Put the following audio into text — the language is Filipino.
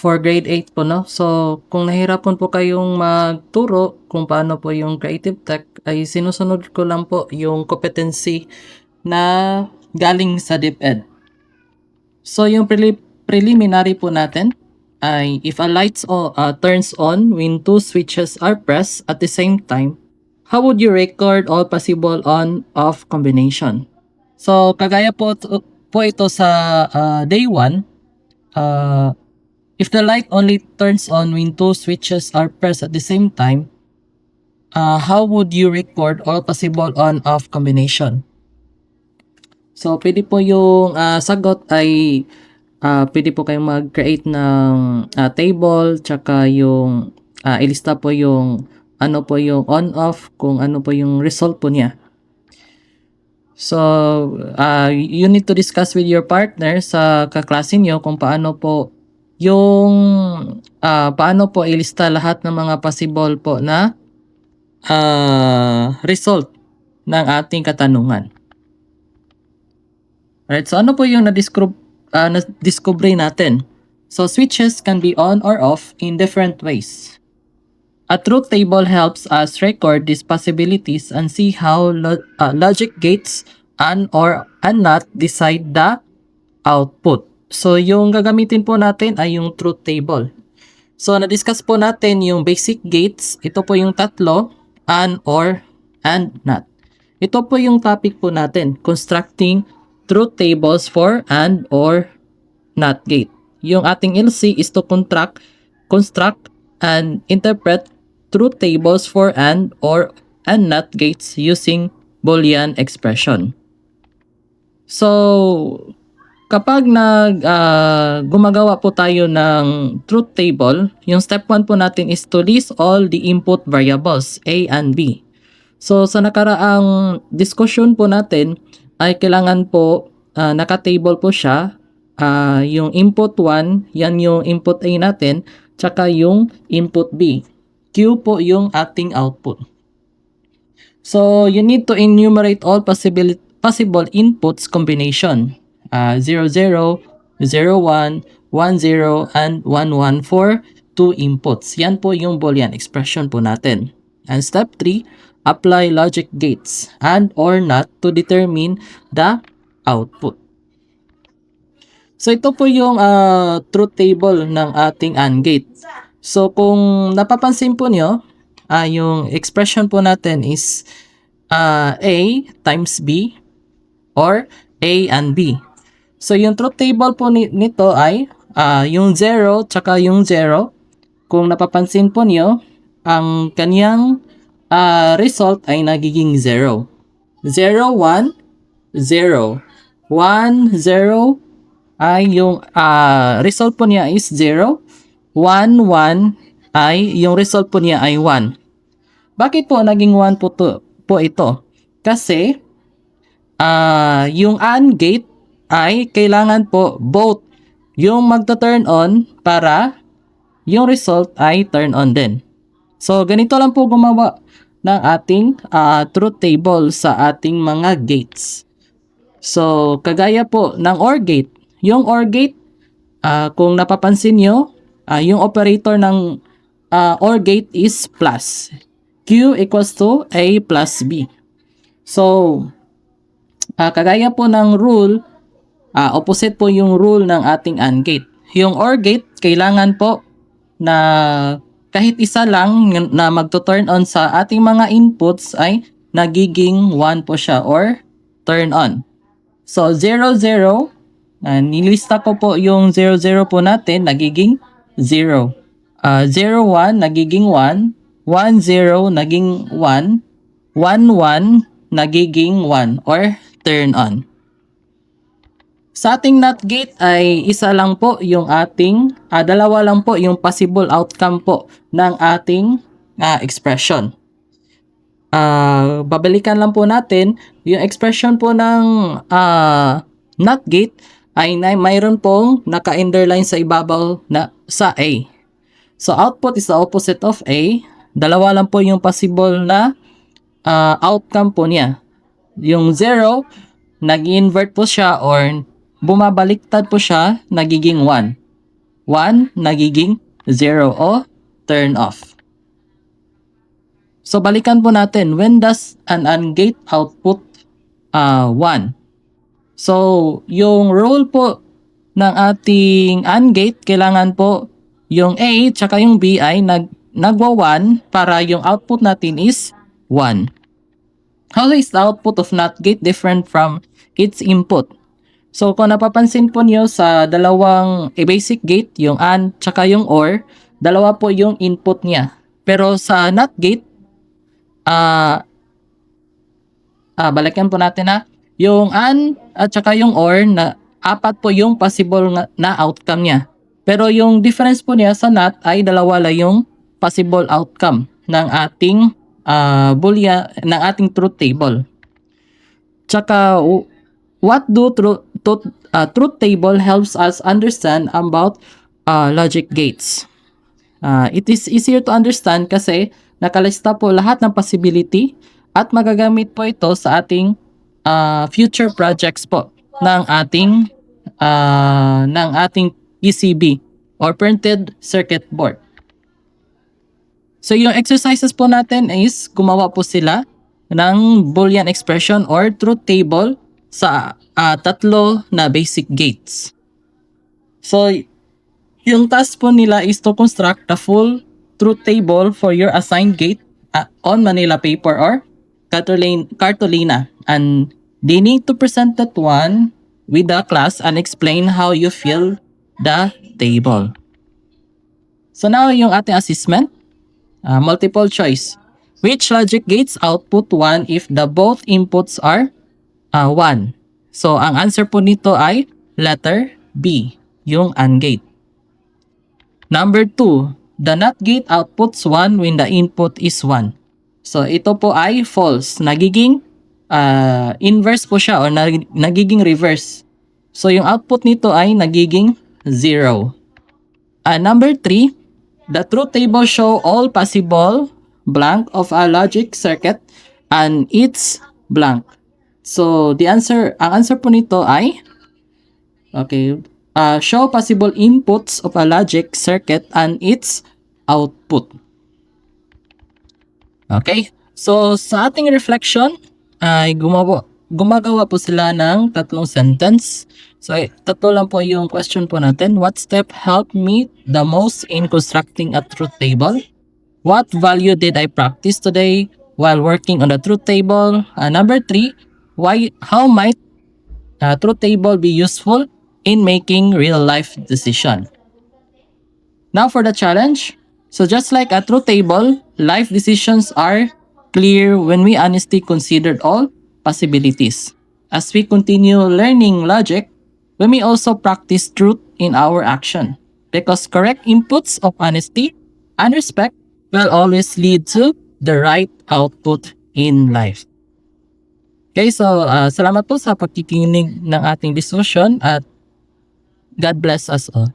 For grade 8 po 'no. So, kung nahirapan po kayong magturo kung paano po yung creative tech, ay sinusunod ko lang po yung competency na galing sa DepEd. So, yung preliminary po natin ay if a turns on when two switches are pressed at the same time, how would you record all possible on-off combination? So, kagaya po ito sa day 1, if the light only turns on when two switches are pressed at the same time, how would you record all possible on-off combination? So, pwede po yung sagot ay pwede po kayong mag-create ng table, tsaka yung ilista po yung ano po yung on-off, kung ano po yung result po niya. So, you need to discuss with your partner sa kaklase nyo kung paano po yung paano po ilista lahat ng mga possible po na result ng ating katanungan. Alright, so ano po yung na-discover natin? So, switches can be on or off in different ways. A truth table helps us record these possibilities and see how logic gates and not decide the output. So, yung gagamitin po natin ay yung truth table. So, na-discuss po natin yung basic gates. Ito po yung tatlo, and, or, and, not. Ito po yung topic po natin, constructing truth tables for and, or, not gate. Yung ating LC is to construct, and interpret truth tables for and, or, and, not gates using Boolean expression. So, kapag gumagawa po tayo ng truth table, yung step 1 po natin is to list all the input variables, A and B. So, sa nakaraang discussion po natin, ay kailangan po naka-table po siya. Yung input 1, yan yung input A natin, tsaka yung input B. Q po yung ating output. So, you need to enumerate all possible inputs combination. 0, 0, 0, 1, 1, 0, and 1, 1 for 2 inputs. Yan po yung Boolean expression po natin. And step 3, apply logic gates and or not to determine the output. So, ito po yung truth table ng ating AND gate. So, kung napapansin po nyo, yung expression po natin is A times B or A and B. So, yung truth table po nito ay yung 0 tsaka yung 0. Kung napapansin po nyo, ang kanyang result ay nagiging 0. 0, 1, 0. 1, 0 ay yung result po niya is 0. 1, 1 ay yung result po niya ay 1. Bakit po naging 1 po ito? Kasi yung AND gate ay kailangan po both yung magta-turn on para yung result ay turn on din. So, ganito lang po gumawa ng ating truth table sa ating mga gates. So, kagaya po ng OR gate. Yung OR gate, kung napapansin nyo, yung operator ng OR gate is plus. Q equals to A plus B. So, kagaya po ng rule, opposite po yung rule ng ating AND gate. Yung OR gate, kailangan po na kahit isa lang na magto-turn on sa ating mga inputs ay nagiging 1 po siya or turn on. So, 0, 0, nilista ko po yung 0, 0 po natin, nagiging 0. 0, 1, nagiging 1. 1, 0, naging 1. 1, 1, nagiging 1 or turn on. Sa ating NOT gate ay isa lang po yung ating, dalawa lang po yung possible outcome po ng ating expression. Babalikan lang po natin, yung expression po ng NOT gate ay mayroon pong naka-underline sa ibabaw na sa A. So, output is the opposite of A. Dalawa lang po yung possible na outcome po niya. Yung 0, nag-invert po siya or bumabaliktad po siya, nagiging 1. 1 nagiging 0 o turn off. So balikan po natin, when does an AND gate output 1? So yung role po ng ating AND gate, kailangan po yung A tsaka yung B ay nagwa 1 para yung output natin is 1. How is the output of NOT gate different from its input? So kung napapansin po niyo sa dalawang basic gate, yung AND tsaka yung OR, dalawa po yung input niya. Pero sa NOT gate, balikan po natin yung AND at saka yung OR na apat po yung possible na outcome niya. Pero yung difference po niya sa NOT ay dalawa lang yung possible outcome ng ating boolean, ng ating truth table. Tsaka what do truth table helps us understand about logic gates? It is easier to understand kasi nakalista po lahat ng possibility at magagamit po ito sa ating future projects po ng ating PCB or printed circuit board. So yung exercises po natin is gumawa po sila ng Boolean expression or truth table sa tatlo na basic gates. So yung task po nila is to construct the full truth table for your assigned gate on Manila paper or cartolina, and they need to present that one with the class and explain how you fill the table. So now yung ating assessment, multiple choice. Which logic gates output 1 if the both inputs are 1? So ang answer po nito ay letter B, yung AND gate. Number 2, the NOT gate outputs 1 when the input is 1. So ito po ay false. Nagiging inverse po siya or nagiging reverse. So yung output nito ay nagiging 0. Number 3, the truth table show all possible blank of a logic circuit and it's blank. So ang answer po nito ay show possible inputs of a logic circuit and its output. Okay? So sa ating reflection ay gumagawa po sila ng tatlong sentence. So tatlo lang po yung question po natin. What step helped me the most in constructing a truth table? What value did I practice today while working on the truth table? Number 3, how might truth table be useful in making real life decision? Now for the challenge. So just like a truth table, life decisions are clear when we honestly considered all possibilities. As we continue learning logic, we may also practice truth in our action, because correct inputs of honesty and respect will always lead to the right output in life. Okay, so salamat po sa pagkikinig ng ating discussion at God bless us all.